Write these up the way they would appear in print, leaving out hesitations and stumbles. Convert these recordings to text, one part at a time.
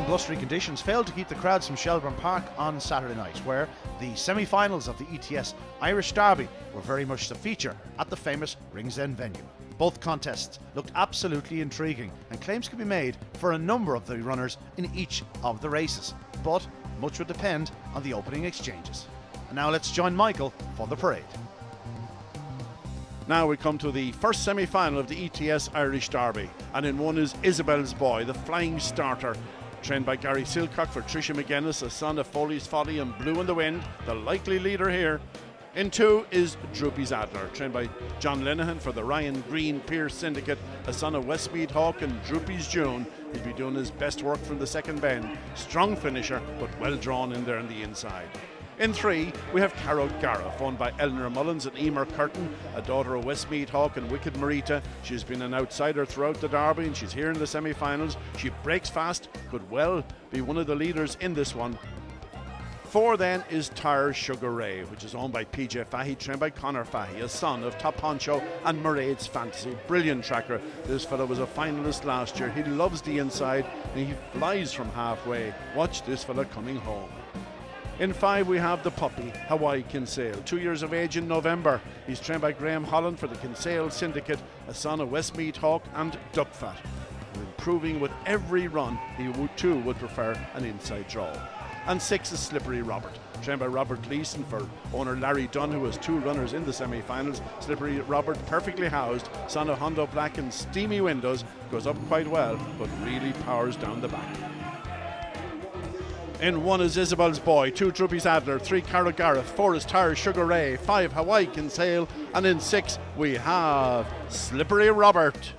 blustery conditions failed to keep the crowds from Shelbourne Park on Saturday night, where the semi-finals of the ETS Irish Derby were very much the feature at the famous Ringsend venue. Both contests looked absolutely intriguing, and claims could be made for a number of the runners in each of the races, but much would depend on the opening exchanges. And now let's join Michael for the parade. Now we come to the first semi-final of the ETS Irish Derby, and in one is Isabel's Boy, the flying starter, trained by Gary Silcock for Tricia McGuinness, a son of Foley's Folly and Blue in the Wind, the likely leader here. In two is Droopy's Adler, trained by John Linehan for the Ryan Green Pierce Syndicate, a son of Westmeath Hawk and Droopy's June. He'll be doing his best work from the second bend. Strong finisher, but well drawn in there on the inside. In three, we have Carol Gareth, owned by Eleanor Mullins and Emer Curtin, a daughter of Westmeath Hawk and Wicked Marita. She's been an outsider throughout the Derby, and she's here in the semi-finals. She breaks fast, could well be one of the leaders in this one. Four then is Tire Sugar Ray, which is owned by PJ Fahey, trained by Conor Fahey, a son of Top Honcho and Mairead's Fantasy. Brilliant tracker. This fella was a finalist last year. He loves the inside and he flies from halfway. Watch this fella coming home. In five, we have the puppy, Hawaii Kinsale, 2 years of age in November. He's trained by Graham Holland for the Kinsale Syndicate, a son of Westmeath Hawk and Duckfat. Improving with every run, he too would prefer an inside draw. And six is Slippery Robert, trained by Robert Gleeson for owner Larry Dunn, who has two runners in the semi-finals. Slippery Robert, perfectly housed, son of Hondo Black and steamy windows, goes up quite well, but really powers down the back. In one is Isabel's Boy, two Droopy's Adler, three Carol Gareth, four is Tire Sugar Ray, five Hawaii Kinsale, and in six we have Slippery Robert.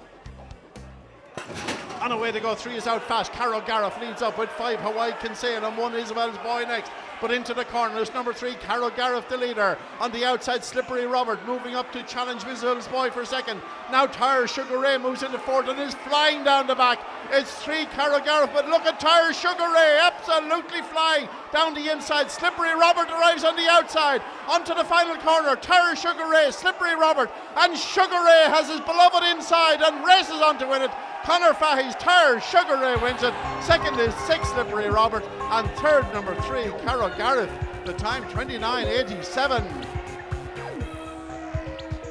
On away to go, three is out fast. Carol Gareth leads up with five Hawaii Kinsale and one Isabel's Boy next. But into the corner is number three, Carol Gareth, the leader. On the outside, Slippery Robert moving up to challenge Isabel's Boy for second. Now Tire Sugar Ray moves into fourth and is flying down the back. It's three Carol Gareth, but look at Tire Sugar Ray, absolutely flying down the inside. Slippery Robert arrives on the outside. Onto the final corner, Tire Sugar Ray, Slippery Robert, and Sugar Ray has his beloved inside and races on to win it. Conor Fahey's Tire Sugar Ray wins it. Second is six Slippery Robert, and third number three Carol Gareth. The time 29:87.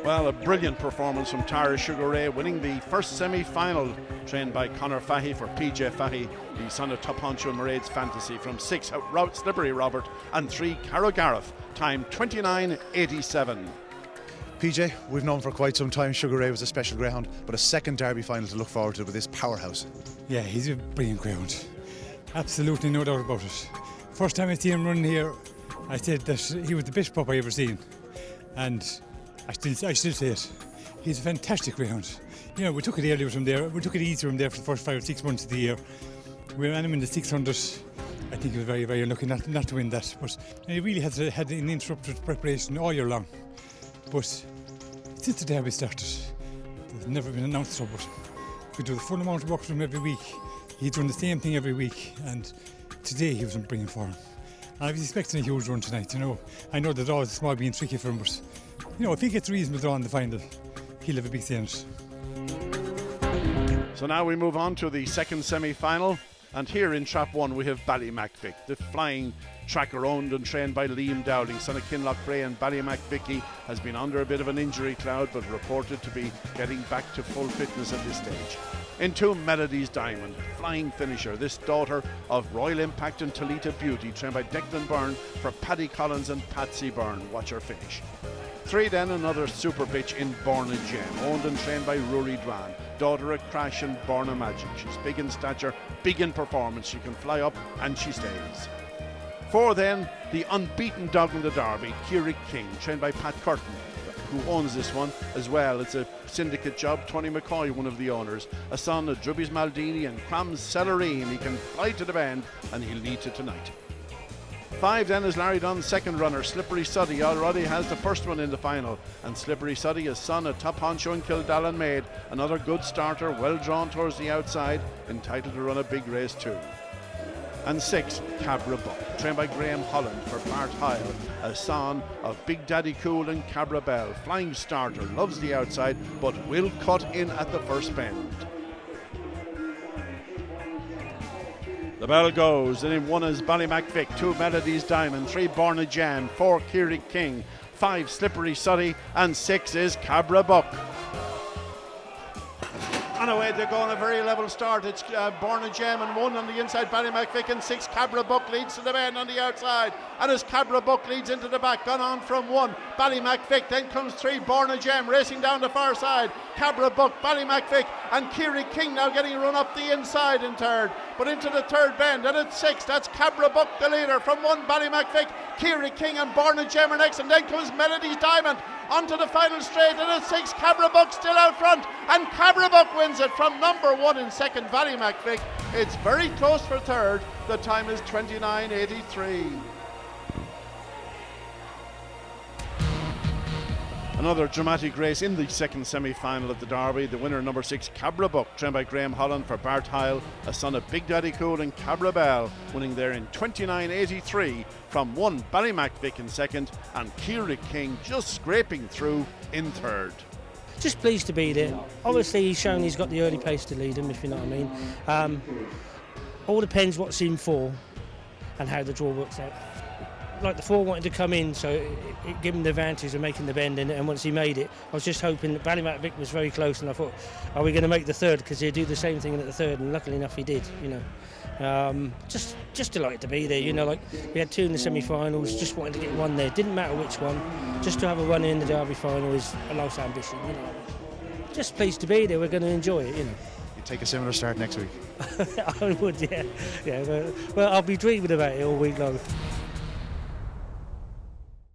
Well, a brilliant performance from Tire Sugar Ray, winning the first semi-final, trained by Conor Fahey for PJ Fahey, the son of Top Honcho and Mairead's Fantasy. From six Slippery Robert and three Carol Gareth. Time 29:87. PJ, we've known for quite some time Sugar Ray was a special greyhound, but a second Derby final to look forward to with this powerhouse. Yeah, he's a brilliant greyhound. Absolutely no doubt about it. First time I seen him running here, I said that he was the best pup I ever seen. And I still say it. He's a fantastic greyhound. You know, we took it earlier from there. We took it easy from there for the first 5 or 6 months of the year. We ran him in the 600. I think he was very, very unlucky not to win that. But he really had an uninterrupted preparation all year long. But since the Derby started, there's never been announced so, but we do the full amount of work for him every week. He's doing the same thing every week, and today he was in brilliant form. I was expecting a huge run tonight, you know. I know that all is small being tricky for him, but you know, if he gets a reasonable draw in the final, he'll have a big say in it. So now we move on to the second semi-final, and here in Trap 1 we have Ballymacvic, the flying tracker owned and trained by Liam Dowling, son of Kinloch Bray, and Ballymacvicky has been under a bit of an injury cloud but reported to be getting back to full fitness at this stage. In two, Melody's Diamond, flying finisher, this daughter of Royal Impact and Talita Beauty, trained by Declan Byrne for Paddy Collins and Patsy Byrne. Watch her finish. Three then, another super bitch in Born a Gem, owned and trained by Rory Dwan, daughter of Crash and Born a Magic. She's big in stature, big in performance, she can fly up and she stays. Four then, the unbeaten dog in the Derby, Keurig King, trained by Pat Curtin, who owns this one as well. It's a syndicate job. Tony McCoy, one of the owners, a son of Drubby's Maldini and Cram's Celerine. He can fly to the bend and he'll lead to tonight. Five then is Larry Dunn's second runner, Slippery Suddy, already has the first one in the final, and Slippery Suddy is son of Top Honcho and Kildallan Maid, another good starter, well drawn towards the outside, entitled to run a big race too. And six, Cabra Buck, trained by Graham Holland for Bart Hyle, a son of Big Daddy Cool and Cabra Bell, flying starter, loves the outside, but will cut in at the first bend. The bell goes, and in 1 is Ballymacvic, 2 Melody's Diamond, 3 Borna Jam, 4 Kierig King, 5 Slippery Suddy, and 6 is Cabra Buck. And away they go on a very level start. It's Borna Gem and 1 on the inside, Ballymacvic, and 6 Cabra Buck leads to the bend on the outside. And as Cabra Buck leads into the back, gone on from 1, Ballymacvic, then comes 3, Borna Gem racing down the far side. Cabra Buck, Ballymacvic, and Kierig King now getting run up the inside in third. But into the third bend, and it's 6, that's Cabra Buck the leader. From 1, Ballymacvic, Kierig King and Borna Gem are next, and then comes Melody's Diamond onto the final straight, and it's 6, Cabra Buck still out front, and Cabra Buck wins it from number 1 in second, Ballymacvic. It's very close for third. The time is 29.83. Another dramatic race in the second semi-final of the Derby. The winner, number 6, Cabra Buck, trained by Graham Holland for Bart Heil, a son of Big Daddy Cool and Cabra Bell, winning there in 29.83 from 1, Ballymacvic in second, and Kierig King just scraping through in third. Just pleased to be there. Obviously he's shown he's got the early pace to lead him, if you know what I mean. All depends what's in 4 and how the draw works out. Like the 4 wanted to come in, so it gave him the advantage of making the bend, and once he made it, I was just hoping that Ballymacvic was very close, and I thought, are we going to make the third? Because he'd do the same thing at the third, and luckily enough he did, you know. Just delighted to be there, you know, like we had 2 in the semi-finals, just wanted to get 1 there. Didn't matter which one, just to have a run in the Derby final is a life's ambition, you know. Just pleased to be there, we're going to enjoy it, you know. You take a similar start next week. I would, yeah. Well, I'll be dreaming about it all week long.